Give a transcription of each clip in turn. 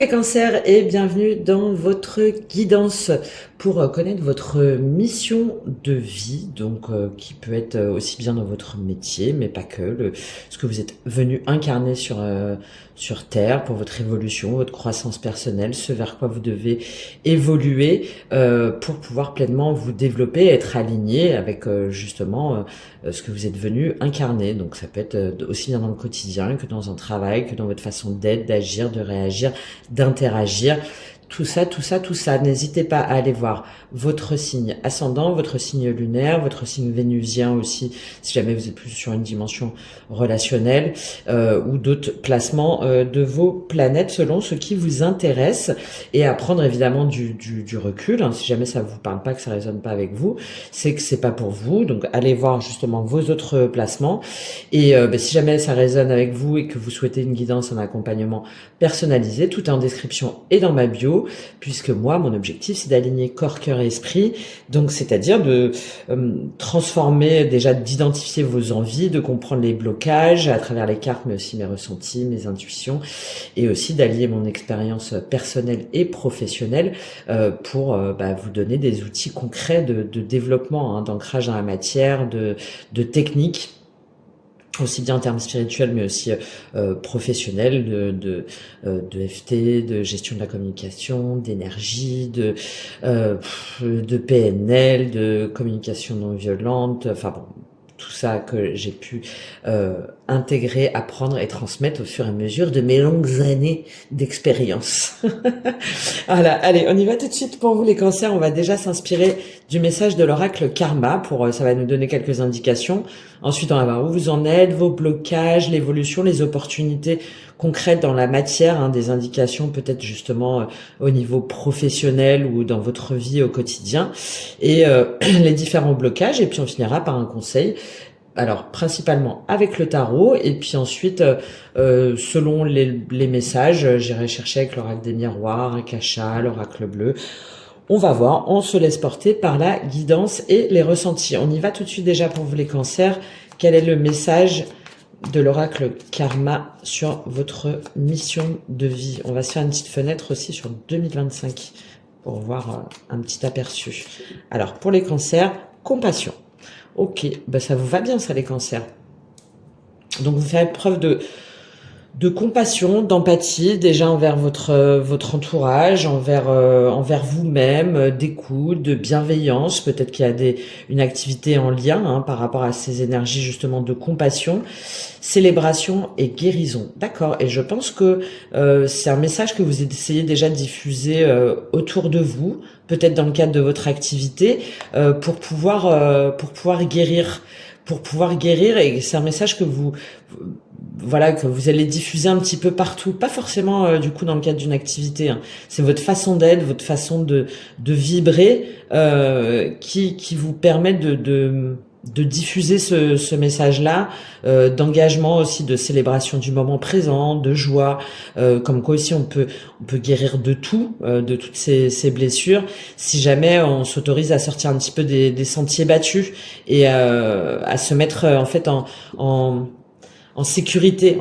Les cancers et bienvenue dans votre guidance pour connaître votre mission de vie, donc qui peut être aussi bien dans votre métier, mais pas que, ce que vous êtes venu incarner sur Terre pour votre évolution, votre croissance personnelle, ce vers quoi vous devez évoluer pour pouvoir pleinement vous développer, être aligné avec justement ce que vous êtes venu incarner. Donc ça peut être aussi bien dans le quotidien que dans un travail, que dans votre façon d'être, d'agir, de réagir, d'interagir, tout ça, tout ça, tout ça. N'hésitez pas à aller voir votre signe ascendant, votre signe lunaire, votre signe vénusien aussi, si jamais vous êtes plus sur une dimension relationnelle ou d'autres placements de vos planètes selon ce qui vous intéresse, et à prendre évidemment du recul. Si jamais ça vous parle pas, que ça résonne pas avec vous, c'est que c'est pas pour vous. Donc allez voir justement vos autres placements, et si jamais ça résonne avec vous et que vous souhaitez une guidance, un accompagnement personnalisé, tout est en description et dans ma bio, puisque moi, mon objectif, c'est d'aligner corps, cœur et esprit. Donc, c'est-à-dire de transformer, déjà d'identifier vos envies, de comprendre les blocages à travers les cartes, mais aussi mes ressentis, mes intuitions, et aussi d'allier mon expérience personnelle et professionnelle pour vous donner des outils concrets de développement, d'ancrage dans la matière, de techniques, aussi bien en termes spirituels, mais aussi professionnels, de FT, de gestion de la communication, d'énergie, de PNL, de communication non violente, enfin bon, tout ça que j'ai pu intégrer, apprendre et transmettre au fur et à mesure de mes longues années d'expérience. Voilà, allez, on y va tout de suite pour vous les cancers. On va déjà s'inspirer du message de l'oracle Karma, ça va nous donner quelques indications. Ensuite, on va voir où vous en êtes, vos blocages, l'évolution, les opportunités concrètes dans la matière, des indications peut-être justement au niveau professionnel ou dans votre vie au quotidien, et les différents blocages, et puis on finira par un conseil. Alors, principalement avec le tarot, et puis ensuite, selon les messages, j'irai chercher avec l'oracle des miroirs, Akasha, l'oracle bleu. On va voir, on se laisse porter par la guidance et les ressentis. On y va tout de suite déjà pour vous les cancers. Quel est le message de l'oracle Karma sur votre mission de vie? On va se faire une petite fenêtre aussi sur 2025 pour voir un petit aperçu. Alors, pour les cancers, compassion. Ok, ça vous va bien ça les cancers. Donc vous faites preuve de compassion, d'empathie déjà envers votre entourage, envers vous-même, d'écoute, de bienveillance. Peut-être qu'il y a une activité en lien par rapport à ces énergies justement de compassion, célébration et guérison. D'accord. Et je pense que c'est un message que vous essayez déjà de diffuser autour de vous, peut-être dans le cadre de votre activité, pour pouvoir guérir. Pour pouvoir guérir, et c'est un message que que vous allez diffuser un petit peu partout, pas forcément du coup dans le cadre d'une activité. C'est votre façon d'être, votre façon de vibrer qui vous permet de diffuser ce message-là, d'engagement aussi, de célébration du moment présent, de joie, comme quoi aussi on peut guérir de tout, de toutes ces blessures, si jamais on s'autorise à sortir un petit peu des sentiers battus, et à se mettre en fait en sécurité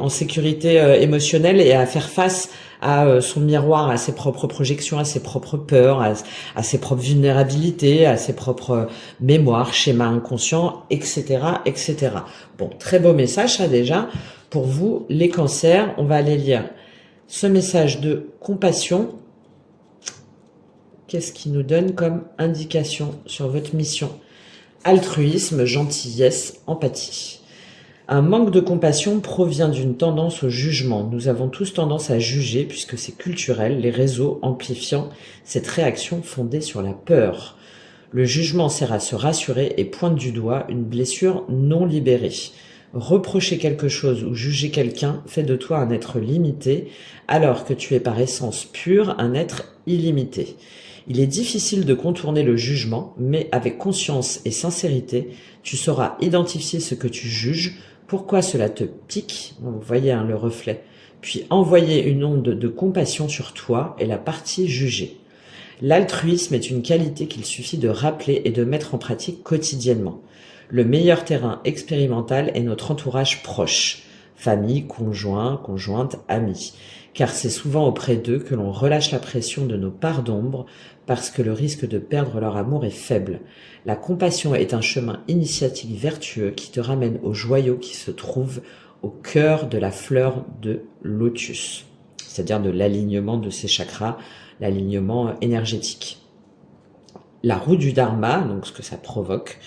émotionnelle, et à faire face à son miroir, à ses propres projections, à ses propres peurs, à ses propres vulnérabilités, à ses propres mémoires, schémas inconscients, etc., etc. Bon, très beau message ça déjà pour vous les cancers. On va aller lire ce message de compassion. Qu'est-ce qui nous donne comme indication sur votre mission? Altruisme, gentillesse, empathie. Un manque de compassion provient d'une tendance au jugement. Nous avons tous tendance à juger puisque c'est culturel, les réseaux amplifiant cette réaction fondée sur la peur. Le jugement sert à se rassurer et pointe du doigt une blessure non libérée. Reprocher quelque chose ou juger quelqu'un fait de toi un être limité, alors que tu es par essence pure un être illimité. Il est difficile de contourner le jugement, mais avec conscience et sincérité, tu sauras identifier ce que tu juges, pourquoi cela te pique, vous voyez le reflet, puis envoyer une onde de compassion sur toi et la partie jugée. L'altruisme est une qualité qu'il suffit de rappeler et de mettre en pratique quotidiennement. Le meilleur terrain expérimental est notre entourage proche, famille, conjoint, conjointe, amis. car c'est souvent auprès d'eux que l'on relâche la pression de nos parts d'ombre, parce que le risque de perdre leur amour est faible. La compassion est un chemin initiatique vertueux qui te ramène au joyau qui se trouve au cœur de la fleur de lotus, c'est-à-dire de l'alignement de ces chakras, l'alignement énergétique. La roue du dharma, donc ce que ça provoque,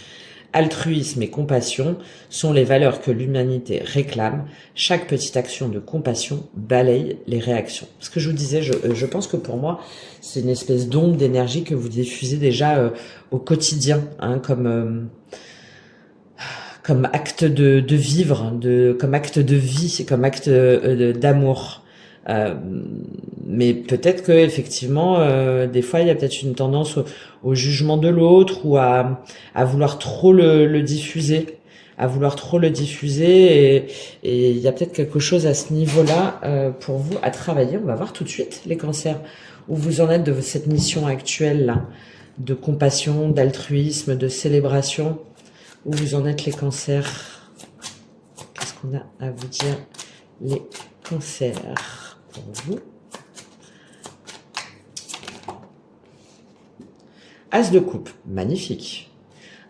altruisme et compassion sont les valeurs que l'humanité réclame. Chaque petite action de compassion balaye les réactions. Ce que je vous disais, je pense que pour moi, c'est une espèce d'onde d'énergie que vous diffusez déjà au quotidien, hein, comme acte de vivre, comme acte de vie, comme acte d'amour. Mais peut-être que effectivement, des fois, il y a peut-être une tendance au jugement de l'autre ou à vouloir trop le diffuser, et il y a peut-être quelque chose à ce niveau-là pour vous à travailler. On va voir tout de suite les cancers, où vous en êtes de cette mission actuelle là, de compassion, d'altruisme, de célébration. Où vous en êtes les cancers? Qu'est-ce qu'on a à vous dire les cancers pour vous? As de coupe, magnifique.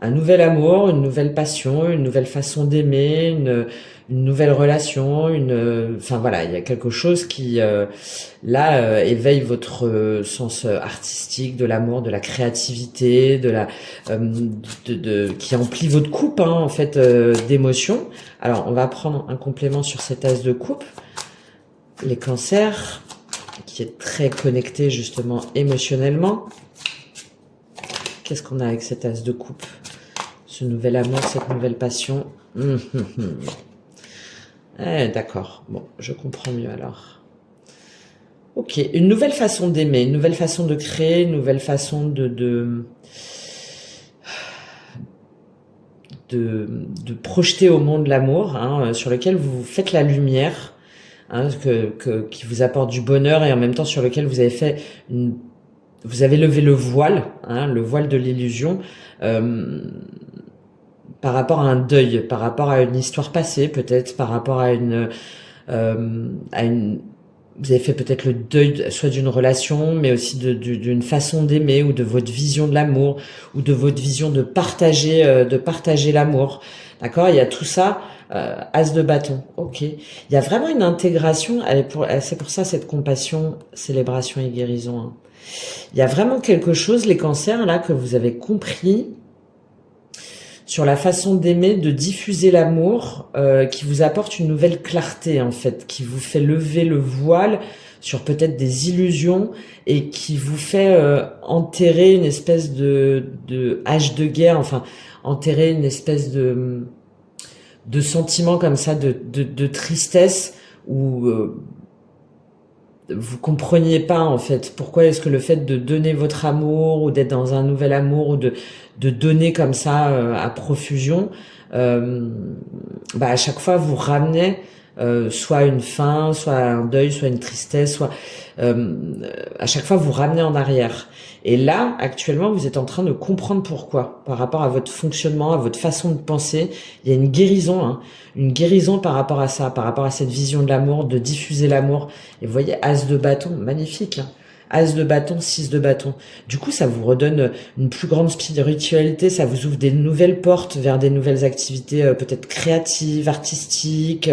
Un nouvel amour, une nouvelle passion, une nouvelle façon d'aimer, une nouvelle relation, enfin voilà, il y a quelque chose qui éveille votre sens artistique, de l'amour, de la créativité, qui emplit votre coupe hein, en fait d'émotions. Alors on va prendre un complément sur cet as de coupe, les cancers, qui est très connecté justement émotionnellement. Qu'est-ce qu'on a avec cet as de coupe? Ce nouvel amour, cette nouvelle passion. D'accord, bon, je comprends mieux alors. Ok, une nouvelle façon d'aimer, une nouvelle façon de créer, une nouvelle façon de projeter au monde l'amour, hein, sur lequel vous faites la lumière, hein, qui vous apporte du bonheur et en même temps sur lequel vous avez vous avez levé le voile, hein, le voile de l'illusion, par rapport à un deuil, par rapport à une histoire passée, peut-être par rapport à vous avez fait peut-être le deuil soit d'une relation, mais aussi d'une façon d'aimer ou de votre vision de l'amour ou de votre vision de partager l'amour. D'accord, il y a tout ça. As de bâton, ok. Il y a vraiment une intégration. C'est pour ça cette compassion, célébration et guérison. Hein. Il y a vraiment quelque chose, les cancers là, que vous avez compris sur la façon d'aimer, de diffuser l'amour, qui vous apporte une nouvelle clarté en fait, qui vous fait lever le voile sur peut-être des illusions et qui vous fait enterrer une espèce de hache de guerre, enfin enterrer une espèce de sentiment comme ça de tristesse où vous compreniez pas en fait pourquoi est-ce que le fait de donner votre amour ou d'être dans un nouvel amour ou de donner comme ça à profusion, à chaque fois vous ramenez soit une faim, soit un deuil, soit une tristesse, soit à chaque fois vous ramenez en arrière. Et là, actuellement, vous êtes en train de comprendre pourquoi, par rapport à votre fonctionnement, à votre façon de penser. Il y a une guérison par rapport à ça, par rapport à cette vision de l'amour, de diffuser l'amour. Et vous voyez, as de bâton, magnifique. Hein. As de bâton, 6 de bâton. Du coup, ça vous redonne une plus grande spiritualité, ça vous ouvre des nouvelles portes vers des nouvelles activités peut-être créatives, artistiques.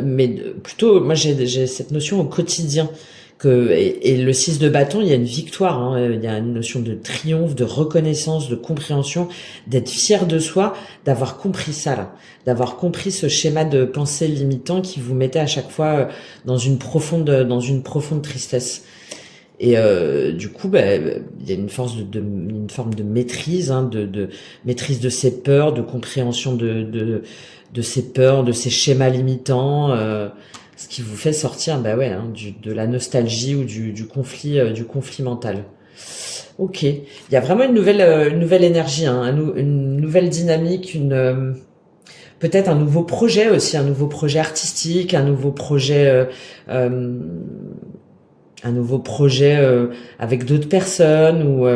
Mais plutôt, moi j'ai cette notion au quotidien. Et le 6 de bâton, il y a une victoire, hein, il y a une notion de triomphe, de reconnaissance, de compréhension, d'être fier de soi, d'avoir compris ça, là, d'avoir compris ce schéma de pensée limitant qui vous mettait à chaque fois dans une profonde tristesse. Et du coup, il y a une forme de maîtrise, hein, de maîtrise de ses peurs, de compréhension de ses peurs, de ses schémas limitants. Ce qui vous fait sortir, de la nostalgie ou du conflit mental. Ok, il y a vraiment une nouvelle énergie, hein, une nouvelle dynamique, peut-être un nouveau projet aussi, un nouveau projet artistique, un nouveau projet un nouveau projet avec d'autres personnes ou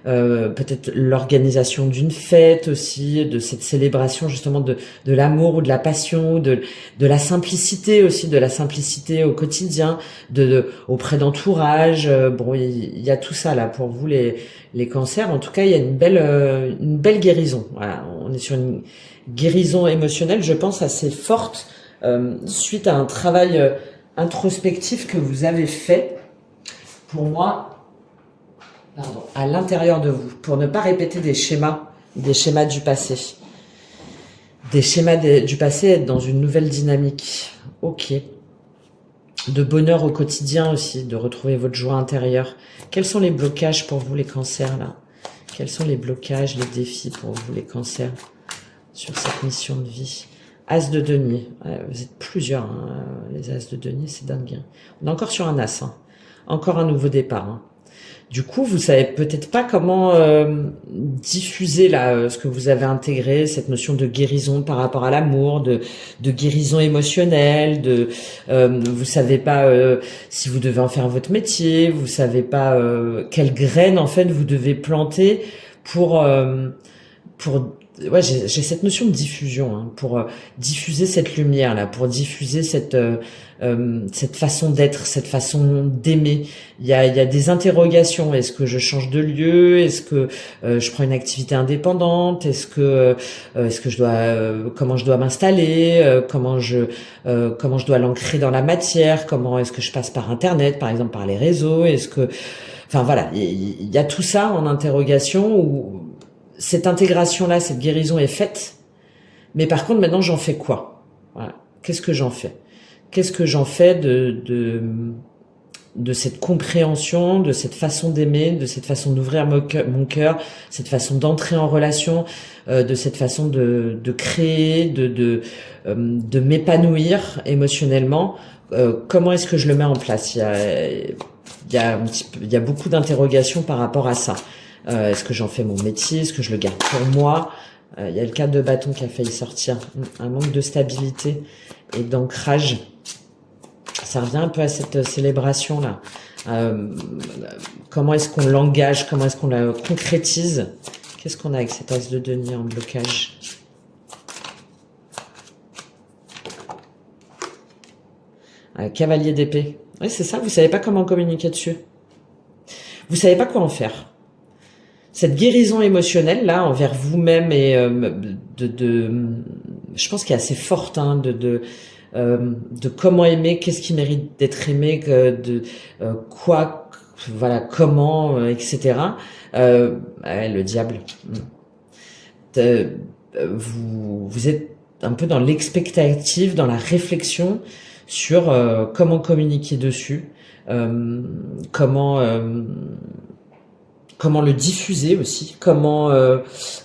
peut-être l'organisation d'une fête aussi, de cette célébration justement de l'amour ou de la passion, de la simplicité aussi, de la simplicité au quotidien, auprès d'entourage. Bon, il y a tout ça là pour vous les cancers. En tout cas, il y a une belle guérison. Voilà, on est sur une guérison émotionnelle, je pense, assez forte suite à un travail introspectif que vous avez fait. Pour moi, pardon, à l'intérieur de vous, pour ne pas répéter des schémas du passé. Des schémas du passé, être dans une nouvelle dynamique. Ok. De bonheur au quotidien aussi, de retrouver votre joie intérieure. Quels sont les blocages pour vous, les cancers, là? Quels sont les blocages, les défis pour vous, les cancers, sur cette mission de vie? As de denier. Vous êtes plusieurs, hein, les as de denier, c'est dingue. Hein. On est encore sur un as, hein. Encore un nouveau départ. Hein. Du coup, vous savez peut-être pas comment diffuser là ce que vous avez intégré, cette notion de guérison par rapport à l'amour, de guérison émotionnelle, vous savez pas si vous devez en faire votre métier, vous savez pas quelle graine en fait vous devez planter pour ouais, j'ai cette notion de diffusion, hein, pour diffuser cette lumière là, pour diffuser cette façon d'être, cette façon d'aimer. Il y a des interrogations. Est-ce que je change de lieu? Est-ce que je prends une activité indépendante? Est-ce que je dois comment je dois m'installer? Comment je dois l'ancrer dans la matière? Comment est-ce que je passe par Internet, par exemple par les réseaux? Est-ce que, enfin voilà, il y a tout ça en interrogation où cette intégration-là, cette guérison est faite, mais par contre, maintenant, j'en fais quoi? Voilà. Qu'est-ce que j'en fais? Qu'est-ce que j'en fais de cette compréhension, de cette façon d'aimer, de cette façon d'ouvrir mon cœur, cette façon d'entrer en relation, de cette façon de créer, de m'épanouir émotionnellement? Comment est-ce que je le mets en place? Il y a beaucoup d'interrogations par rapport à ça. Est-ce que j'en fais mon métier? Est-ce que je le garde pour moi? Il y a le 4 de bâton qui a failli sortir. Un manque de stabilité et d'ancrage. Ça revient un peu à cette célébration-là. Comment est-ce qu'on l'engage? Comment est-ce qu'on la concrétise? Qu'est-ce qu'on a avec cet as de denier en blocage? Cavalier d'épée. Oui, c'est ça. Vous savez pas comment communiquer dessus. Vous savez pas quoi en faire. Cette guérison émotionnelle là envers vous-même et je pense qu'elle est assez forte, hein, de comment aimer, qu'est-ce qui mérite d'être aimé, quoi, voilà, comment, etc. Le diable. Vous êtes un peu dans l'expectative, dans la réflexion sur comment communiquer dessus, comment le diffuser aussi, comment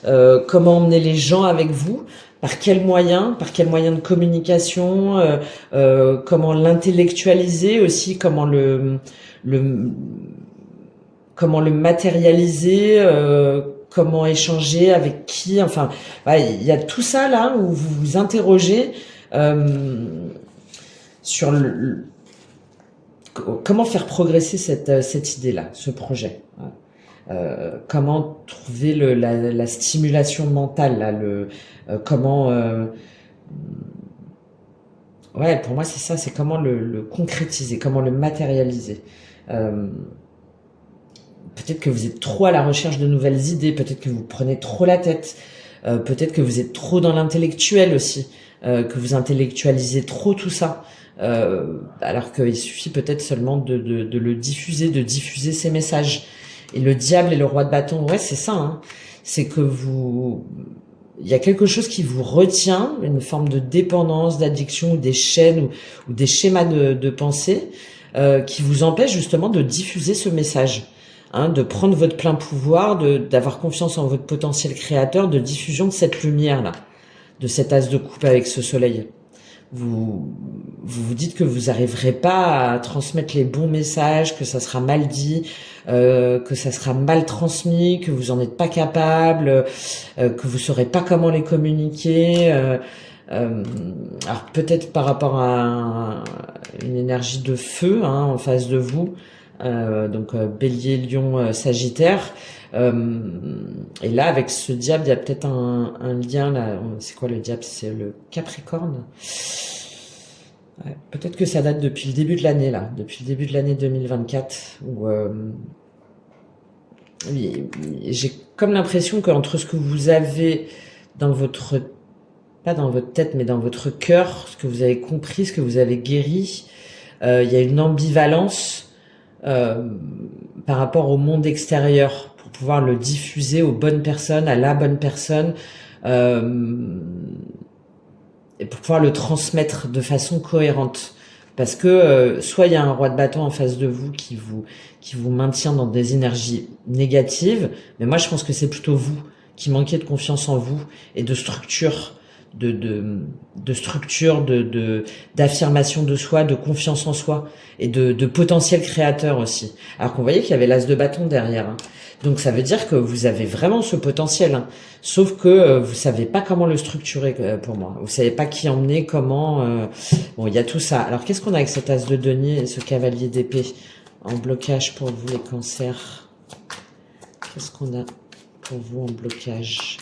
emmener les gens avec vous, par quels moyens de communication, comment l'intellectualiser aussi, comment le matérialiser, comment échanger avec qui, enfin, ouais, il y a tout ça là où vous vous interrogez sur comment faire progresser cette idée-là, ce projet. Comment trouver la stimulation mentale là, comment ouais, pour moi c'est ça, c'est comment le concrétiser, comment le matérialiser. Peut-être que vous êtes trop à la recherche de nouvelles idées, peut-être que vous prenez trop la tête, peut-être que vous êtes trop dans l'intellectuel aussi, que vous intellectualisez trop tout ça. Alors qu'il suffit peut-être seulement de le diffuser, de diffuser ces messages. Et le diable et le roi de bâton, ouais, c'est ça, hein. C'est que il y a quelque chose qui vous retient, une forme de dépendance, d'addiction, ou des chaînes, ou des schémas de pensée, qui vous empêche justement de diffuser ce message, hein, de prendre votre plein pouvoir, d'avoir confiance en votre potentiel créateur, de diffusion de cette lumière-là, de cet as de coupe avec ce soleil. Vous dites que vous n'arriverez pas à transmettre les bons messages, que ça sera mal dit, que ça sera mal transmis, que vous en êtes pas capable, que vous saurez pas comment les communiquer. Alors peut-être par rapport à une énergie de feu, hein, en face de vous, donc Bélier, Lion, Sagittaire. Et là, avec ce diable, il y a peut-être un lien là. C'est quoi le diable? C'est le Capricorne. Ouais, peut-être que ça date depuis le début de l'année là, depuis le début de l'année 2024, où j'ai comme l'impression qu'entre ce que vous avez dans votre, pas dans votre tête, mais dans votre cœur, ce que vous avez compris, ce que vous avez guéri, il y a une ambivalence par rapport au monde extérieur pour pouvoir le diffuser aux bonnes personnes, à la bonne personne, et pour pouvoir le transmettre de façon cohérente. Parce que soit il y a un roi de bâton en face de vous qui vous maintient dans des énergies négatives, mais moi je pense que c'est plutôt vous qui manquez de confiance en vous et de structure, d'affirmation de soi, de confiance en soi et de potentiel créateur aussi. Alors qu'on voyait qu'il y avait l'as de bâton derrière. Hein. Donc ça veut dire que vous avez vraiment ce potentiel, hein. Sauf que vous savez pas comment le structurer pour moi. Vous savez pas qui emmener, comment. Bon, il y a tout ça. Alors qu'est-ce qu'on a avec cet as de denier et ce cavalier d'épée en blocage pour vous les cancers? Qu'est-ce qu'on a pour vous en blocage?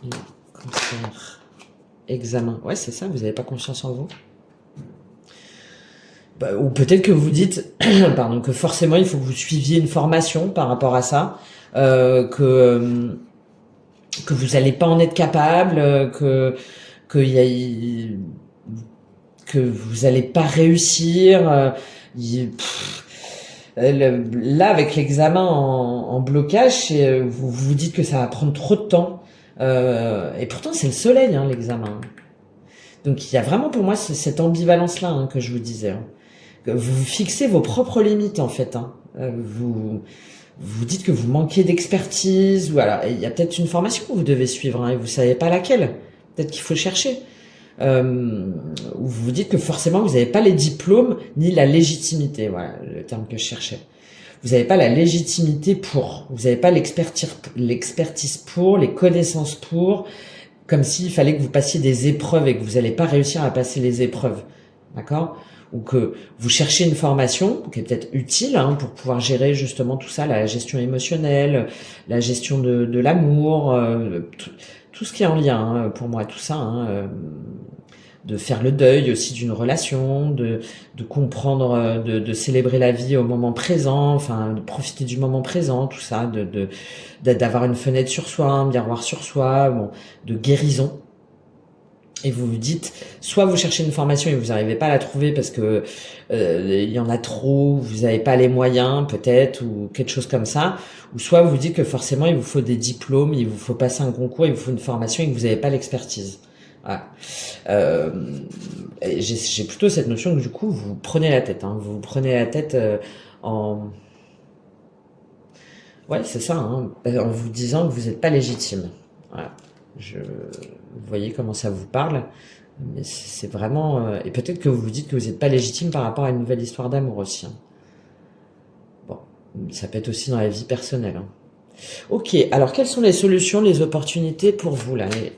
Les cancers. Examen. Ouais, c'est ça. Vous n'avez pas confiance en vous. Ou peut-être que vous dites, pardon, que forcément il faut que vous suiviez une formation par rapport à ça, que vous n'allez pas en être capable, que vous n'allez pas réussir. Là, avec l'examen en blocage, vous vous dites que ça va prendre trop de temps. Et pourtant, c'est le soleil, hein, l'examen. Donc, il y a vraiment pour moi cette ambivalence-là, hein, que je vous disais. Hein. Vous fixez vos propres limites, en fait. Hein. Vous dites que vous manquez d'expertise. Voilà. Il y a peut-être une formation que vous devez suivre, hein, et vous savez pas laquelle. Peut-être qu'il faut chercher. Vous vous dites que forcément, vous n'avez pas les diplômes ni la légitimité. Voilà le terme que je cherchais. Vous n'avez pas la légitimité pour. Vous n'avez pas l'expertise pour, les connaissances pour. Comme s'il fallait que vous passiez des épreuves et que vous n'allez pas réussir à passer les épreuves. D'accord? Ou que vous cherchez une formation qui est peut-être utile, hein, pour pouvoir gérer justement tout ça, la gestion émotionnelle, la gestion de l'amour, tout ce qui est en lien, hein, pour moi, tout ça, hein, de faire le deuil aussi d'une relation, de comprendre, de célébrer la vie au moment présent, enfin de profiter du moment présent, tout ça, d'avoir une fenêtre sur soi, un miroir sur soi, bon, de guérison. Et vous vous dites, soit vous cherchez une formation et vous n'arrivez pas à la trouver parce que il y en a trop, vous n'avez pas les moyens peut-être, ou quelque chose comme ça, ou soit vous vous dites que forcément il vous faut des diplômes, il vous faut passer un concours, il vous faut une formation et que vous n'avez pas l'expertise. Voilà. J'ai plutôt cette notion que du coup vous prenez la tête, hein, vous prenez la tête en... Ouais, c'est ça, hein, en vous disant que vous n'êtes pas légitime. Voilà. Vous voyez comment ça vous parle, mais c'est vraiment... et peut-être que vous vous dites que vous n'êtes pas légitime par rapport à une nouvelle histoire d'amour aussi. Hein. Bon, ça peut être aussi dans la vie personnelle. Hein. Ok, alors quelles sont les solutions, les opportunités pour vous, là, les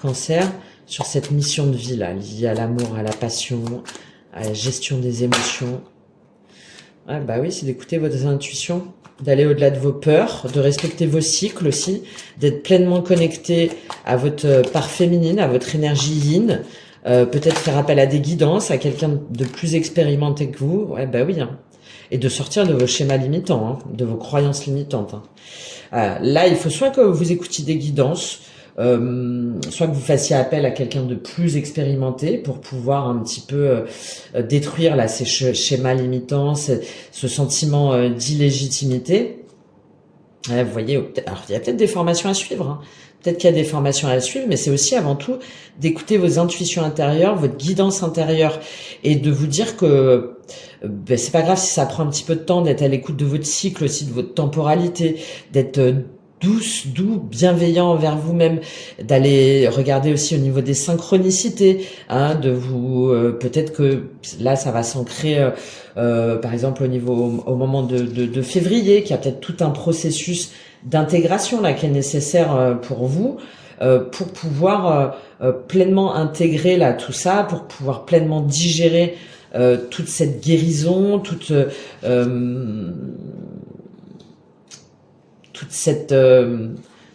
cancers, sur cette mission de vie, là, liée à l'amour, à la passion, à la gestion des émotions? Ah, bah oui, c'est d'écouter votre intuition, d'aller au-delà de vos peurs, de respecter vos cycles aussi, d'être pleinement connecté à votre part féminine, à votre énergie yin, peut-être faire appel à des guidances, à quelqu'un de plus expérimenté que vous. Ouais, bah oui, hein. Et de sortir de vos schémas limitants, hein, de vos croyances limitantes. Hein. Là, il faut soit que vous écoutiez des guidances, soit que vous fassiez appel à quelqu'un de plus expérimenté pour pouvoir un petit peu détruire là ces schémas limitants, ce sentiment d'illégitimité. Ouais, vous voyez, alors il y a peut-être des formations à suivre, hein. Peut-être qu'il y a des formations à suivre, mais c'est aussi avant tout d'écouter vos intuitions intérieures, votre guidance intérieure, et de vous dire que ben, c'est pas grave si ça prend un petit peu de temps, d'être à l'écoute de votre cycle aussi, de votre temporalité, d'être doux, bienveillant envers vous-même, d'aller regarder aussi au niveau des synchronicités, hein, de vous peut-être que là ça va s'ancrer par exemple au moment de février, qu'il y a peut-être tout un processus d'intégration là qui est nécessaire pour vous, pour pouvoir pleinement intégrer là tout ça, pour pouvoir pleinement digérer toute cette guérison, toute cette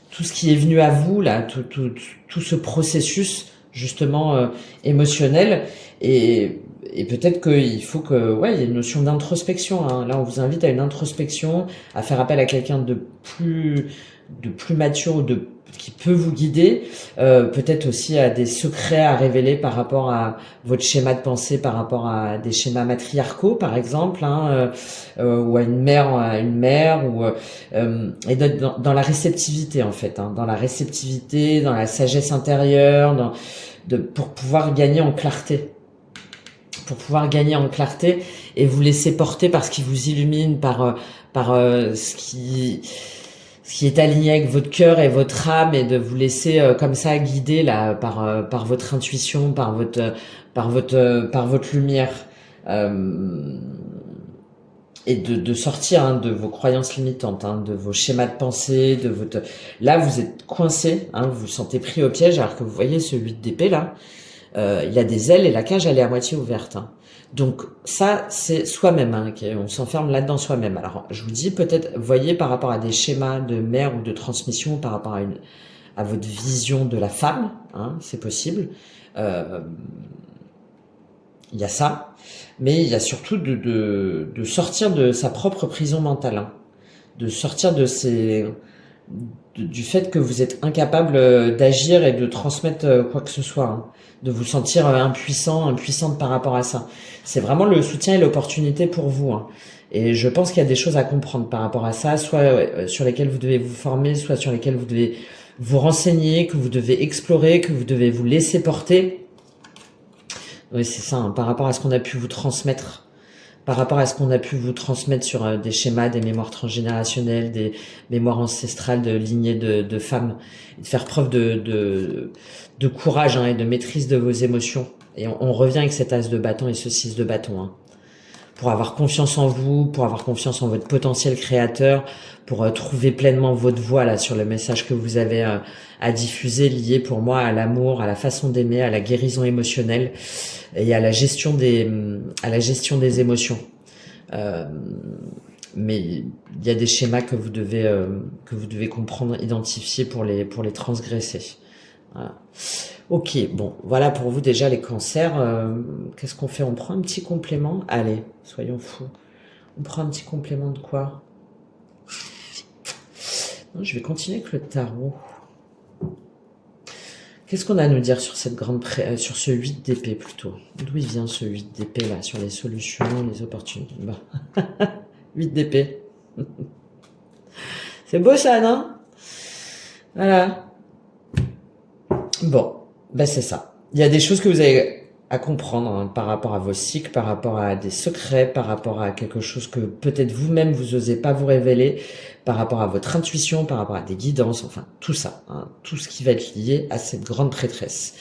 tout ce qui est venu à vous là, tout ce processus justement émotionnel, et peut-être qu'il faut que ouais, il y a une notion d'introspection, hein. Là on vous invite à une introspection, à faire appel à quelqu'un de plus mature, qui peut vous guider, peut-être aussi à des secrets à révéler par rapport à votre schéma de pensée, par rapport à des schémas matriarcaux par exemple, hein, ou à une mère, ou et dans la réceptivité en fait, hein, dans la réceptivité, dans la sagesse intérieure, pour pouvoir gagner en clarté. Pour pouvoir gagner en clarté et vous laisser porter par ce qui vous illumine, par ce qui est aligné avec votre cœur et votre âme, et de vous laisser comme ça guider là par votre intuition, par votre lumière, et de sortir, hein, de vos croyances limitantes, hein, de vos schémas de pensée, là vous êtes coincé, hein, vous vous sentez pris au piège, alors que vous voyez ce 8 d'épée là, il a des ailes et la cage elle est à moitié ouverte, hein. Donc ça c'est soi-même, hein, on s'enferme là-dedans soi-même. Alors je vous dis, peut-être voyez par rapport à des schémas de mère ou de transmission, par rapport à votre vision de la femme, hein, c'est possible. Il y a ça, mais il y a surtout de sortir de sa propre prison mentale, hein, de sortir du fait que vous êtes incapable d'agir et de transmettre quoi que ce soit, hein, de vous sentir impuissante par rapport à ça. C'est vraiment le soutien et l'opportunité pour vous, hein. Et je pense qu'il y a des choses à comprendre par rapport à ça, soit sur lesquelles vous devez vous former, soit sur lesquelles vous devez vous renseigner, que vous devez explorer, que vous devez vous laisser porter. Oui, c'est ça, hein, par rapport à ce qu'on a pu vous transmettre. Par rapport à ce qu'on a pu vous transmettre sur des schémas, des mémoires transgénérationnelles, des mémoires ancestrales de lignées de femmes, et de faire preuve de courage, hein, et de maîtrise de vos émotions. Et on revient avec cet as de bâton et ce 6 de bâton, hein, pour avoir confiance en vous, pour avoir confiance en votre potentiel créateur, pour trouver pleinement votre voix là sur le message que vous avez à diffuser, lié pour moi à l'amour, à la façon d'aimer, à la guérison émotionnelle et à la gestion des émotions. Mais il y a des schémas que vous devez comprendre, identifier pour les transgresser. Voilà. Ok, bon, voilà pour vous déjà les cancers. Qu'est-ce qu'on fait? On prend un petit complément? Allez, soyons fous. On prend un petit complément de quoi? Non, je vais continuer avec le tarot. Qu'est-ce qu'on a à nous dire sur sur ce 8 d'épée plutôt? D'où il vient ce 8 d'épée là, sur les solutions, les opportunités? Bah. 8 d'épée. C'est beau ça, non? Voilà. Bon, ben c'est ça. Il y a des choses que vous avez à comprendre, hein, par rapport à vos cycles, par rapport à des secrets, par rapport à quelque chose que peut-être vous-même vous osez pas vous révéler, par rapport à votre intuition, par rapport à des guidances, enfin tout ça, hein, tout ce qui va être lié à cette grande prêtresse,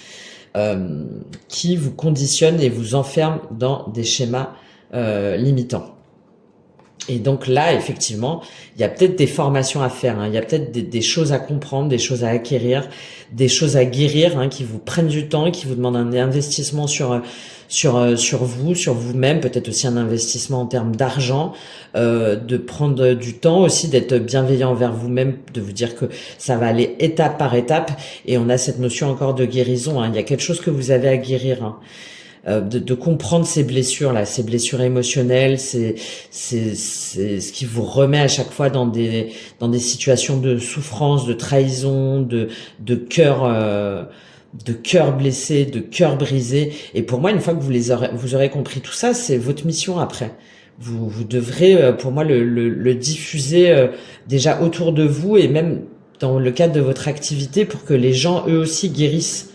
qui vous conditionne et vous enferme dans des schémas limitants. Et donc là, effectivement, il y a peut-être des formations à faire, hein. Il y a peut-être des choses à comprendre, des choses à acquérir, des choses à guérir, hein, qui vous prennent du temps, qui vous demandent un investissement sur vous, sur vous-même, peut-être aussi un investissement en termes d'argent, de prendre du temps aussi, d'être bienveillant envers vous-même, de vous dire que ça va aller étape par étape. Et on a cette notion encore de guérison, hein. Il y a quelque chose que vous avez à guérir, hein. De comprendre ces blessures là, ces blessures émotionnelles, c'est ce qui vous remet à chaque fois dans des situations de souffrance, de trahison, de cœur blessé, de cœur brisé. Et pour moi, une fois que vous aurez compris tout ça, c'est votre mission après. Vous devrez, pour moi, le diffuser déjà autour de vous, et même dans le cadre de votre activité, pour que les gens eux aussi guérissent.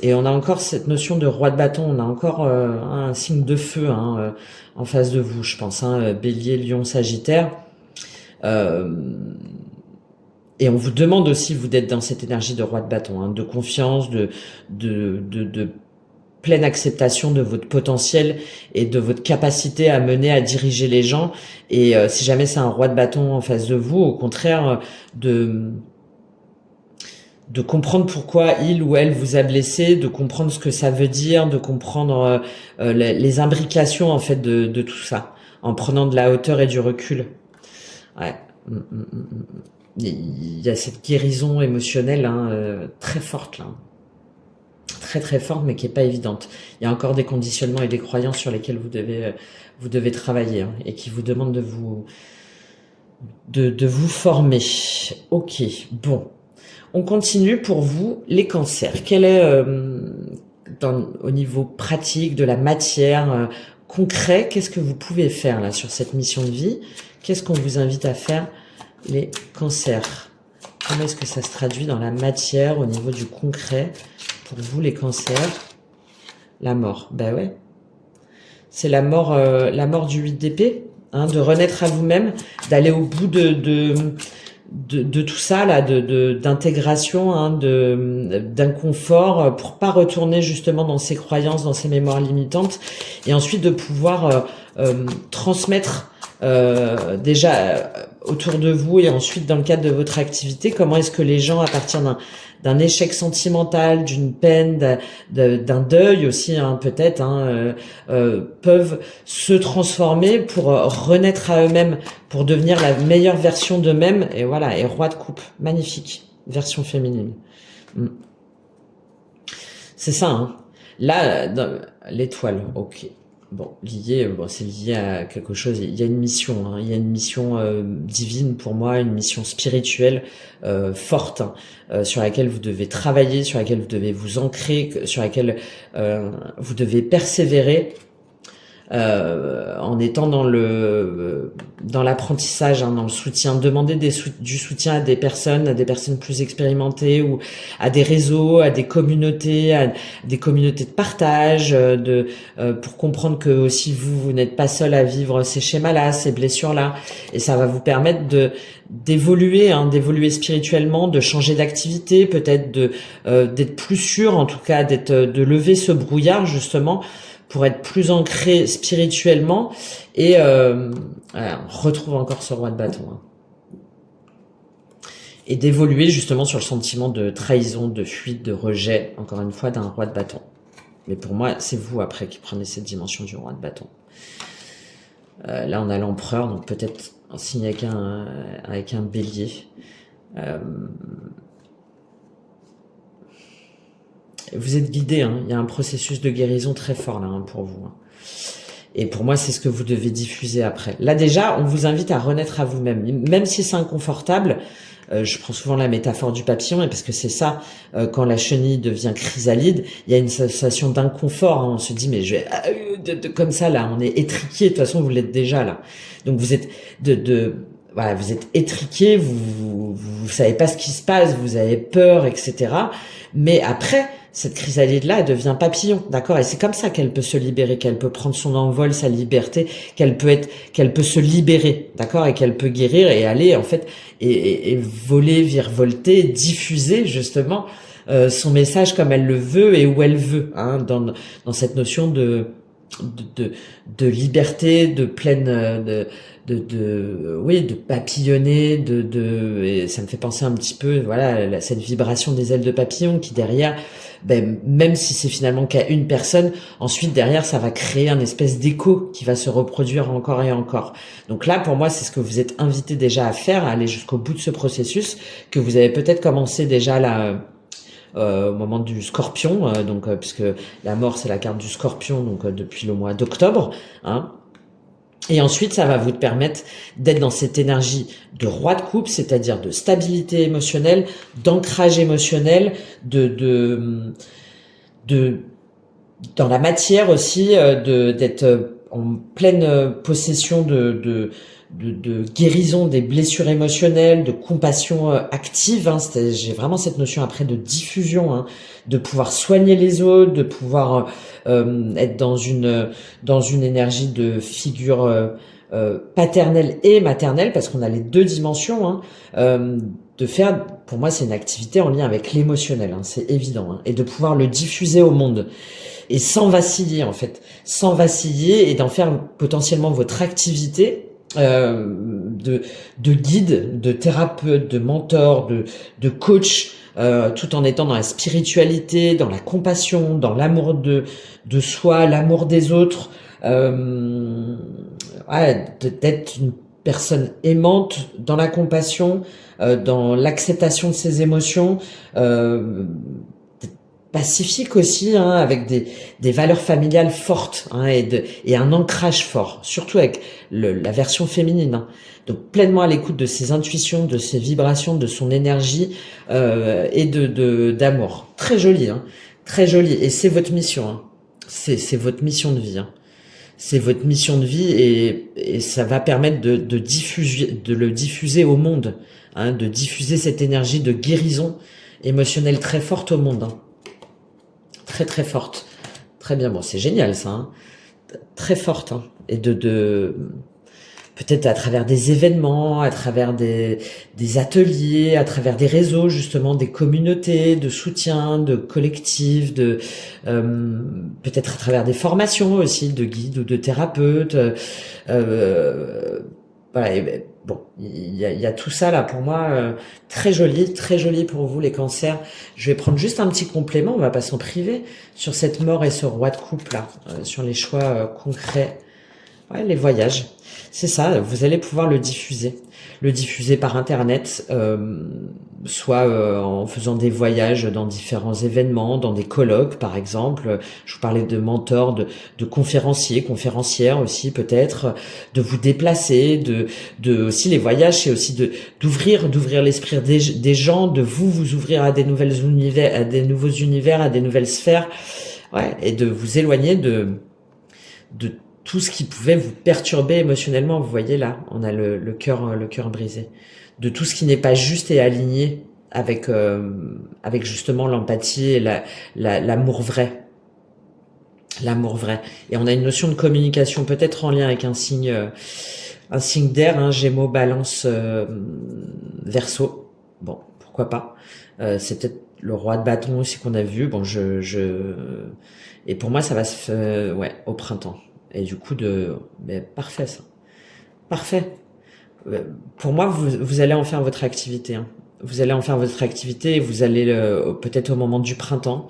Et on a encore cette notion de roi de bâton, on a encore un signe de feu, hein, en face de vous, je pense, hein, Bélier, Lion, Sagittaire, et on vous demande aussi, vous d'être dans cette énergie de roi de bâton, hein, de confiance, de pleine acceptation de votre potentiel et de votre capacité à mener, à diriger les gens. Et si jamais c'est un roi de bâton en face de vous, au contraire, de de comprendre pourquoi il ou elle vous a blessé, de comprendre ce que ça veut dire, de comprendre les imbrications en fait de tout ça, en prenant de la hauteur et du recul. Ouais. Il y a cette guérison émotionnelle très forte là, très très forte, mais qui est pas évidente. Il y a encore des conditionnements et des croyances sur lesquels vous devez travailler et qui vous demandent de vous former. Ok, bon. On continue pour vous, les cancers. Quel est, au niveau pratique, de la matière, concret, qu'est-ce que vous pouvez faire là sur cette mission de vie? Qu'est-ce qu'on vous invite à faire, les cancers? Comment est-ce que ça se traduit dans la matière, au niveau du concret, pour vous, les cancers? La mort, ben ouais. C'est la mort du 8 d'épée, de renaître à vous-même, d'aller au bout de tout ça là, d'intégration, d'inconfort, pour pas retourner justement dans ces croyances, dans ces mémoires limitantes, et ensuite de pouvoir transmettre déjà autour de vous, et ensuite dans le cadre de votre activité, comment est-ce que les gens, à partir d'un échec sentimental, d'une peine, d'un deuil aussi peut-être, peuvent se transformer pour renaître à eux-mêmes, pour devenir la meilleure version d'eux-mêmes. Et voilà, et roi de coupe, magnifique, version féminine. C'est ça, Là, l'étoile, ok. Bon, c'est lié à quelque chose. Il y a une mission, il y a une mission divine pour moi, une mission spirituelle forte, sur laquelle vous devez travailler, sur laquelle vous devez vous ancrer, sur laquelle vous devez persévérer. En étant dans l'apprentissage, dans le soutien, demander du soutien à des personnes plus expérimentées, ou à des réseaux, à des communautés, de partage, pour comprendre que aussi vous n'êtes pas seul à vivre ces schémas-là, ces blessures-là, et ça va vous permettre d'évoluer spirituellement, de changer d'activité, peut-être d'être plus sûr, en tout cas de lever ce brouillard justement, pour être plus ancré spirituellement, et on retrouve encore ce roi de bâton, et d'évoluer justement sur le sentiment de trahison, de fuite, de rejet, encore une fois, d'un roi de bâton. Mais pour moi, c'est vous après qui prenez cette dimension du roi de bâton. Là, on a l'empereur, donc peut-être en signe avec un bélier. Vous êtes guidé, il y a un processus de guérison très fort là pour vous. Et pour moi, c'est ce que vous devez diffuser après. Là déjà, on vous invite à renaître à vous-même. Même si c'est inconfortable, je prends souvent la métaphore du papillon, et parce que c'est ça, quand la chenille devient chrysalide, il y a une sensation d'inconfort. On se dit, mais je vais comme ça là, on est étriqué. De toute façon, vous l'êtes déjà là. Donc vous êtes voilà, vous êtes étriqué, vous savez pas ce qui se passe, vous avez peur, etc. Mais après, cette chrysalide-là, elle devient papillon, d'accord? Et c'est comme ça qu'elle peut se libérer, qu'elle peut prendre son envol, sa liberté, qu'elle peut se libérer, d'accord? Et qu'elle peut guérir et aller, en fait, et voler, virevolter, diffuser, justement, son message comme elle le veut et où elle veut, dans cette notion de liberté, de pleine, de papillonner, et ça me fait penser un petit peu, voilà, cette vibration des ailes de papillon qui derrière, même si c'est finalement qu'à une personne, ensuite derrière ça va créer un espèce d'écho qui va se reproduire encore et encore. Donc là, pour moi, c'est ce que vous êtes invité déjà à faire, à aller jusqu'au bout de ce processus, que vous avez peut-être commencé déjà là, au moment du Scorpion, puisque la mort c'est la carte du Scorpion, donc depuis le mois d'octobre, Et ensuite, ça va vous permettre d'être dans cette énergie de roi de coupe, c'est-à-dire de stabilité émotionnelle, d'ancrage émotionnel, dans la matière aussi, d'être en pleine possession de guérison des blessures émotionnelles, de compassion active. J'ai vraiment cette notion après de diffusion, de pouvoir soigner les autres, de pouvoir être dans une énergie de figure paternelle et maternelle, parce qu'on a les deux dimensions. De faire, pour moi, c'est une activité en lien avec l'émotionnel, c'est évident, et de pouvoir le diffuser au monde. Et sans vaciller, en fait, sans vaciller, et d'en faire potentiellement votre activité de guide, de thérapeute, de mentor, de coach, tout en étant dans la spiritualité, dans la compassion, dans l'amour de soi, l'amour des autres, ouais, d'être une personne aimante dans la compassion, dans l'acceptation de ses émotions, pacifique aussi, hein, avec des valeurs familiales fortes, hein, et un ancrage fort, surtout avec la version féminine, hein. Donc pleinement à l'écoute de ses intuitions, de ses vibrations, de son énergie, et d'amour. Très joli, hein, très joli. Et c'est votre mission, hein. C'est votre mission de vie, hein. C'est votre mission de vie, et ça va permettre de le diffuser au monde, hein, de diffuser cette énergie de guérison émotionnelle très forte au monde, hein. Très très forte. Très bien, bon, c'est génial ça, hein. Très forte, hein. Et peut-être à travers des événements, à travers des ateliers, à travers des réseaux, justement, des communautés de soutien, de collectifs, peut-être à travers des formations aussi, de guides ou de thérapeutes. Voilà, bon, il y a tout ça là pour moi, très joli pour vous les cancers. Je vais prendre juste un petit complément, on va passer en privé, sur cette mort et ce roi de coupe là, sur les choix concrets. Ouais, les voyages, c'est ça, vous allez pouvoir le diffuser par internet, soit en faisant des voyages dans différents événements, dans des colloques par exemple. Je vous parlais de mentors, de conférenciers, conférencières aussi peut-être, de vous déplacer, aussi les voyages, c'est aussi d'ouvrir l'esprit des gens, de vous ouvrir à des nouvelles univers, à des nouveaux univers, à des nouvelles sphères, ouais, et de vous éloigner de tout ce qui pouvait vous perturber émotionnellement. Vous voyez là, on a le cœur brisé. De tout ce qui n'est pas juste et aligné avec justement l'empathie et l'amour vrai. L'amour vrai. Et on a une notion de communication peut-être en lien avec un signe d'air, hein, Gémeaux, Balance, Verseau. Bon, pourquoi pas. C'est peut-être le roi de bâton aussi qu'on a vu. Bon, et pour moi, ça va se faire, ouais, au printemps. Et du coup, mais parfait ça. Parfait. Pour moi, vous allez en faire votre activité, hein. Vous allez en faire votre activité, et vous allez peut-être au moment du printemps,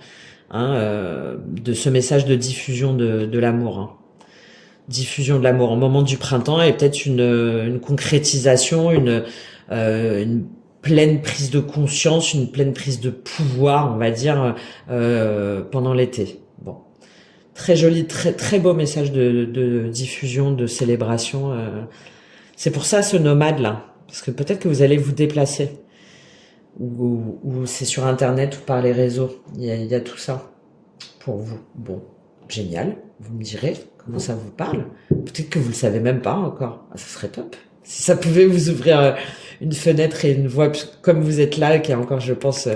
hein, de ce message de diffusion de l'amour, hein. Diffusion de l'amour au moment du printemps, et peut-être une concrétisation, une pleine prise de conscience, une pleine prise de pouvoir, on va dire, pendant l'été. Bon. Très joli, très très beau message de diffusion, de célébration. C'est pour ça ce nomade là, parce que peut-être que vous allez vous déplacer, ou c'est sur internet ou par les réseaux. Il y a tout ça pour vous. Bon, génial. Vous me direz comment ça vous parle. Peut-être que vous le savez même pas encore. Ah, ça serait top. Si ça pouvait vous ouvrir une fenêtre et une voie, comme vous êtes là, qui a encore, je pense,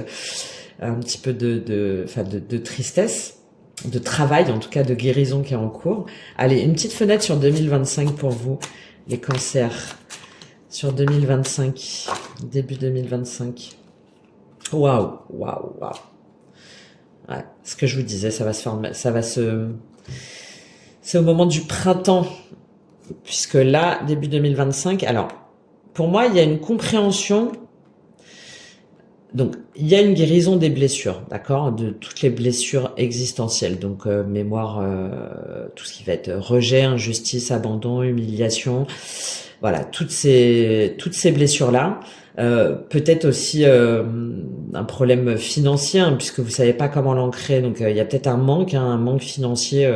un petit peu de tristesse. De travail, en tout cas de guérison qui est en cours. Allez, une petite fenêtre sur 2025 pour vous, les cancers. Sur 2025, début 2025. Waouh. Ouais, ce que je vous disais, c'est au moment du printemps, puisque là, début 2025, alors, pour moi, il y a une compréhension. Donc, il y a une guérison des blessures, d'accord, de toutes les blessures existentielles. Donc, mémoire, tout ce qui va être rejet, injustice, abandon, humiliation, voilà, toutes ces blessures-là. Peut-être aussi un problème financier, hein, puisque vous savez pas comment l'ancrer. Donc, il y a peut-être un manque financier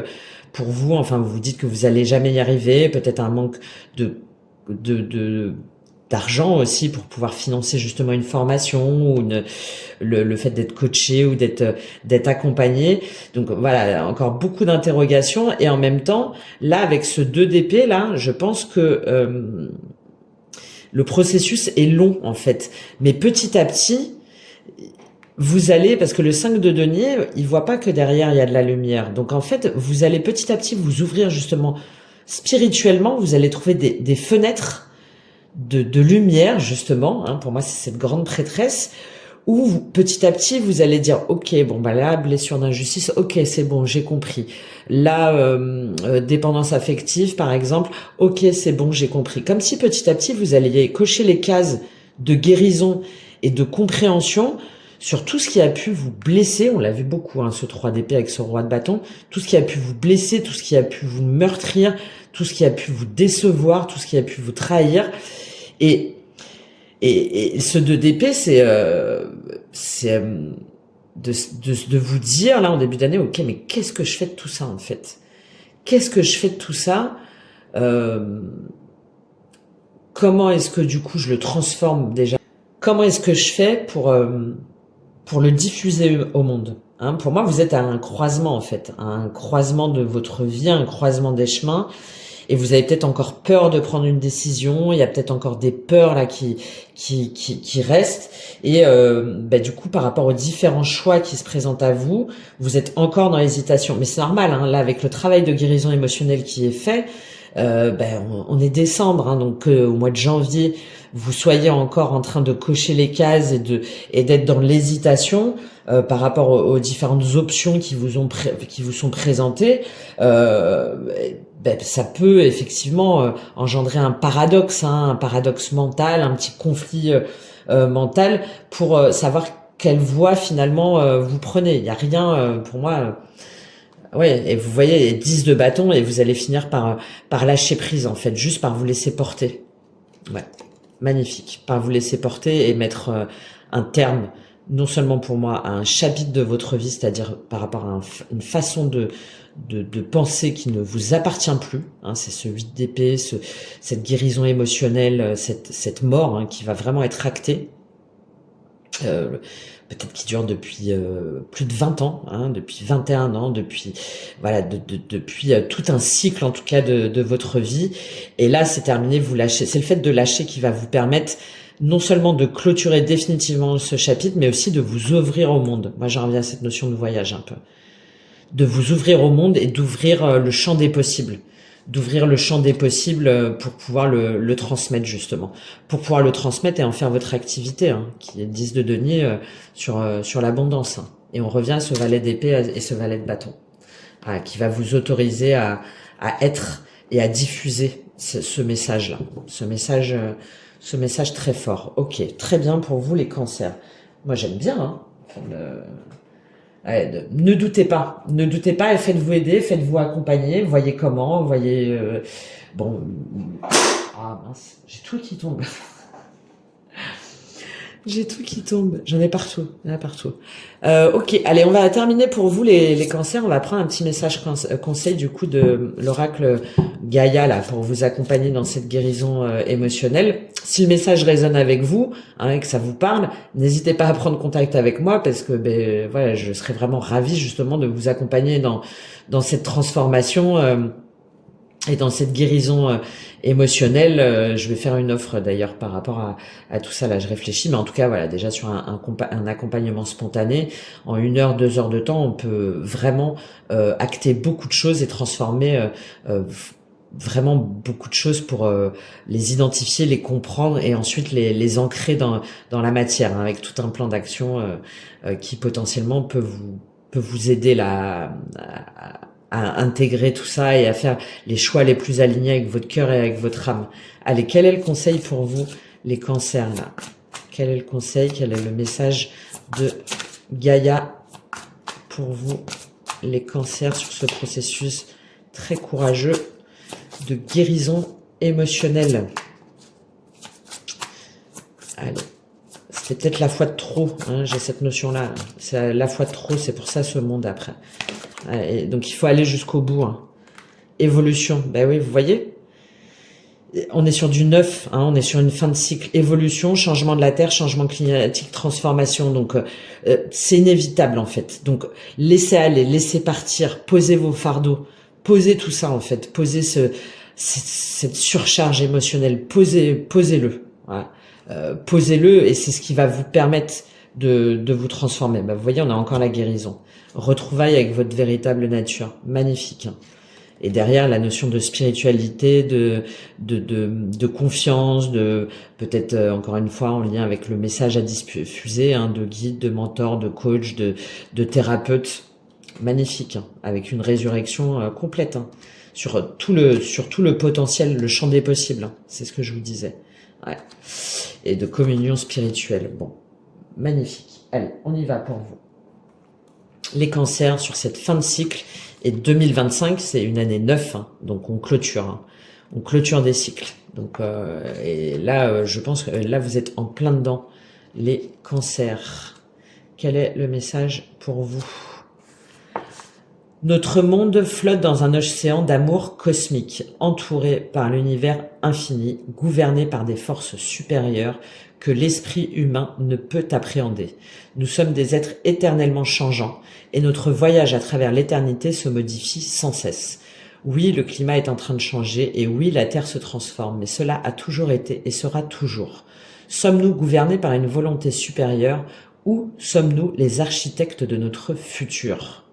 pour vous. Enfin, vous vous dites que vous allez jamais y arriver. Peut-être un manque d'argent aussi pour pouvoir financer justement une formation, ou le fait d'être coaché ou d'être accompagné. Donc voilà, encore beaucoup d'interrogations, et en même temps, là avec ce 2 d'épée là, je pense que le processus est long en fait, mais petit à petit vous allez, parce que le 5 de denier, il voit pas que derrière il y a de la lumière. Donc en fait, vous allez petit à petit vous ouvrir justement spirituellement, vous allez trouver des fenêtres de lumière justement, hein, pour moi c'est cette grande prêtresse, où petit à petit vous allez dire ok, bon bah là blessure d'injustice, ok c'est bon, j'ai compris. Là dépendance affective par exemple, ok c'est bon, j'ai compris. Comme si petit à petit vous alliez cocher les cases de guérison et de compréhension sur tout ce qui a pu vous blesser. On l'a vu beaucoup, hein, ce 3 d'épée avec ce roi de bâton. Tout ce qui a pu vous blesser, tout ce qui a pu vous meurtrir, tout ce qui a pu vous décevoir, tout ce qui a pu vous trahir. Et ce 2 d'épée, c'est de vous dire, là, en début d'année, ok, mais qu'est-ce que je fais de tout ça, en fait? Qu'est-ce que je fais de tout ça? Comment est-ce que, du coup, je le transforme déjà? Comment est-ce que je fais pour le diffuser au monde, hein? Pour moi, vous êtes à un croisement, en fait, à un croisement de votre vie, un croisement des chemins. Et vous avez peut-être encore peur de prendre une décision. Il y a peut-être encore des peurs là qui restent. Et du coup, par rapport aux différents choix qui se présentent à vous, vous êtes encore dans l'hésitation. Mais c'est normal, hein, là, avec le travail de guérison émotionnelle qui est fait, on est décembre, hein, donc au mois de janvier, vous soyez encore en train de cocher les cases et d'être dans l'hésitation par rapport aux différentes options qui vous sont présentées. Ça peut effectivement engendrer un paradoxe mental, un petit conflit mental pour savoir quelle voie finalement vous prenez. Il n'y a rien pour moi. Ouais, et vous voyez 10 de bâton et vous allez finir par lâcher prise en fait, juste par vous laisser porter. Ouais, magnifique. Par vous laisser porter et mettre un terme, non seulement pour moi, à un chapitre de votre vie, c'est-à-dire par rapport à une façon de penser qui ne vous appartient plus, hein, c'est ce 8 d'épée, cette guérison émotionnelle, cette mort, hein, qui va vraiment être actée, peut-être qui dure depuis plus de 20 ans, hein, depuis 21 ans, depuis voilà, depuis tout un cycle en tout cas de votre vie. Et là, c'est terminé, vous lâchez. C'est le fait de lâcher qui va vous permettre non seulement de clôturer définitivement ce chapitre, mais aussi de vous ouvrir au monde. Moi, j'en reviens à cette notion de voyage un peu. De vous ouvrir au monde et d'ouvrir le champ des possibles. D'ouvrir le champ des possibles pour pouvoir le transmettre justement. Pour pouvoir le transmettre et en faire votre activité, hein, qui est 10 de denier sur l'abondance. Hein. Et on revient à ce valet d'épée et ce valet de bâton. Qui va vous autoriser à être et à diffuser ce message-là. Ce message très fort. Ok, très bien pour vous les cancers. Moi j'aime bien, hein. Ne doutez pas et faites-vous aider, faites-vous accompagner, voyez comment, voyez... Ah mince, j'ai tout qui tombe. J'ai tout qui tombe, j'en ai partout, ok, allez, on va terminer pour vous les cancers, on va prendre un petit message conseil du coup de l'oracle Gaïa là pour vous accompagner dans cette guérison émotionnelle. Si le message résonne avec vous, hein, et que ça vous parle, n'hésitez pas à prendre contact avec moi parce que voilà, je serais vraiment ravie justement de vous accompagner dans cette transformation et dans cette guérison émotionnelle. Je vais faire une offre d'ailleurs par rapport à tout ça, là je réfléchis, mais en tout cas voilà, déjà sur un accompagnement spontané, en 1 heure, 2 heures de temps, on peut vraiment acter beaucoup de choses et transformer vraiment beaucoup de choses pour les identifier, les comprendre et ensuite les ancrer dans la matière, hein, avec tout un plan d'action qui potentiellement peut vous aider là à intégrer tout ça et à faire les choix les plus alignés avec votre cœur et avec votre âme. Allez, quel est le conseil pour vous, les cancers, là? Quel est le conseil, quel est le message de Gaïa pour vous, les cancers, sur ce processus très courageux de guérison émotionnelle? Allez. C'est peut-être la foi de trop, hein, j'ai cette notion-là. C'est la foi de trop, c'est pour ça ce monde après. Et donc il faut aller jusqu'au bout. Hein. Évolution, ben oui, vous voyez, on est sur du neuf, hein, on est sur une fin de cycle. Évolution, changement de la Terre, changement climatique, transformation. Donc c'est inévitable en fait. Donc laissez aller, laissez partir, posez vos fardeaux, posez tout ça en fait, posez cette surcharge émotionnelle, posez-le. Voilà. Posez-le et c'est ce qui va vous permettre de vous transformer. Ben, vous voyez, on a encore la guérison. Retrouvailles avec votre véritable nature. Magnifique. Hein. Et derrière, la notion de spiritualité, de confiance, de peut-être encore une fois en lien avec le message à diffuser, hein, de guide, de mentor, de coach, de thérapeute. Magnifique. Hein, avec une résurrection complète. Hein, sur tout le potentiel, le champ des possibles. Hein, c'est ce que je vous disais. Ouais. Et de communion spirituelle. Bon, magnifique. Allez, on y va pour vous. Les cancers sur cette fin de cycle, et 2025, c'est une année 9, hein, donc on clôture. Hein. On clôture des cycles. Donc, et là, je pense que là, vous êtes en plein dedans, les cancers. Quel est le message pour vous? Notre monde flotte dans un océan d'amour cosmique, entouré par l'univers infini, gouverné par des forces supérieures que l'esprit humain ne peut appréhender. Nous sommes des êtres éternellement changeants, et notre voyage à travers l'éternité se modifie sans cesse. Oui, le climat est en train de changer, et oui, la Terre se transforme, mais cela a toujours été et sera toujours. Sommes-nous gouvernés par une volonté supérieure, ou sommes-nous les architectes de notre futur ?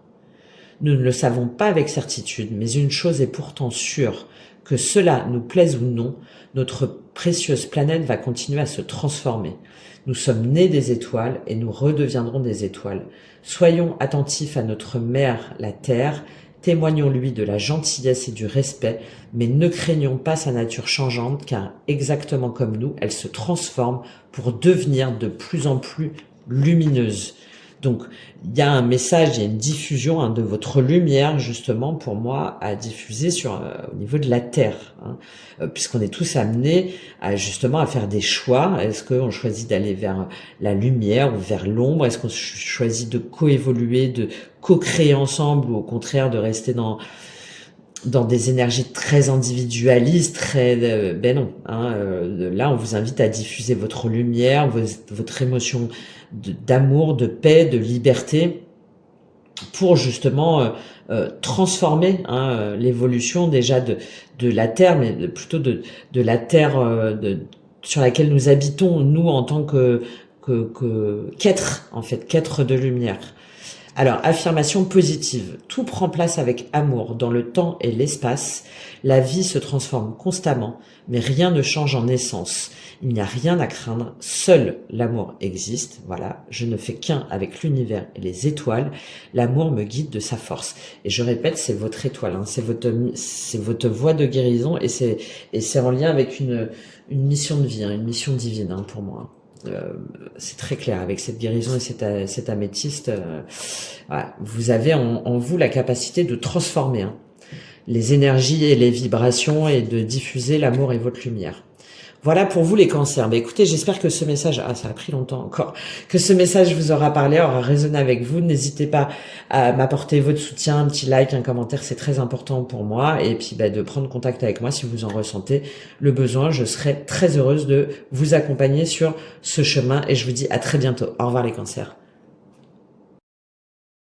Nous ne le savons pas avec certitude, mais une chose est pourtant sûre, que cela nous plaise ou non, notre précieuse planète va continuer à se transformer. Nous sommes nés des étoiles et nous redeviendrons des étoiles. Soyons attentifs à notre mère, la Terre, témoignons-lui de la gentillesse et du respect, mais ne craignons pas sa nature changeante, car exactement comme nous, elle se transforme pour devenir de plus en plus lumineuse. Donc, il y a un message, il y a une diffusion de votre lumière, justement, pour moi, à diffuser au niveau de la Terre, hein, puisqu'on est tous amenés justement à faire des choix. Est-ce qu'on choisit d'aller vers la lumière ou vers l'ombre? Est-ce qu'on choisit de coévoluer, de co-créer ensemble, ou au contraire de rester dans des énergies très individualistes, ben non. Hein, là, on vous invite à diffuser votre lumière, votre émotion d'amour, de paix, de liberté, pour justement transformer l'évolution déjà de la Terre, mais plutôt de la Terre sur laquelle nous habitons, nous en tant qu'être, en fait, qu'être de lumière. Alors, affirmation positive. Tout prend place avec amour dans le temps et l'espace. La vie se transforme constamment, mais rien ne change en essence. Il n'y a rien à craindre. Seul l'amour existe. Voilà. Je ne fais qu'un avec l'univers et les étoiles. L'amour me guide de sa force. Et je répète, c'est votre étoile, hein. C'est votre voie de guérison, et c'est en lien avec une mission de vie, hein, une mission divine, hein, pour moi. C'est très clair avec cette guérison et cette améthyste. Voilà. Vous avez en vous la capacité de transformer les énergies et les vibrations, et de diffuser l'amour et votre lumière. Voilà pour vous les cancers. Mais écoutez, j'espère que ce message, ça a pris longtemps encore, que ce message vous aura parlé, aura résonné avec vous. N'hésitez pas à m'apporter votre soutien, un petit like, un commentaire, c'est très important pour moi. Et puis de prendre contact avec moi si vous en ressentez le besoin. Je serai très heureuse de vous accompagner sur ce chemin, et je vous dis à très bientôt. Au revoir les cancers.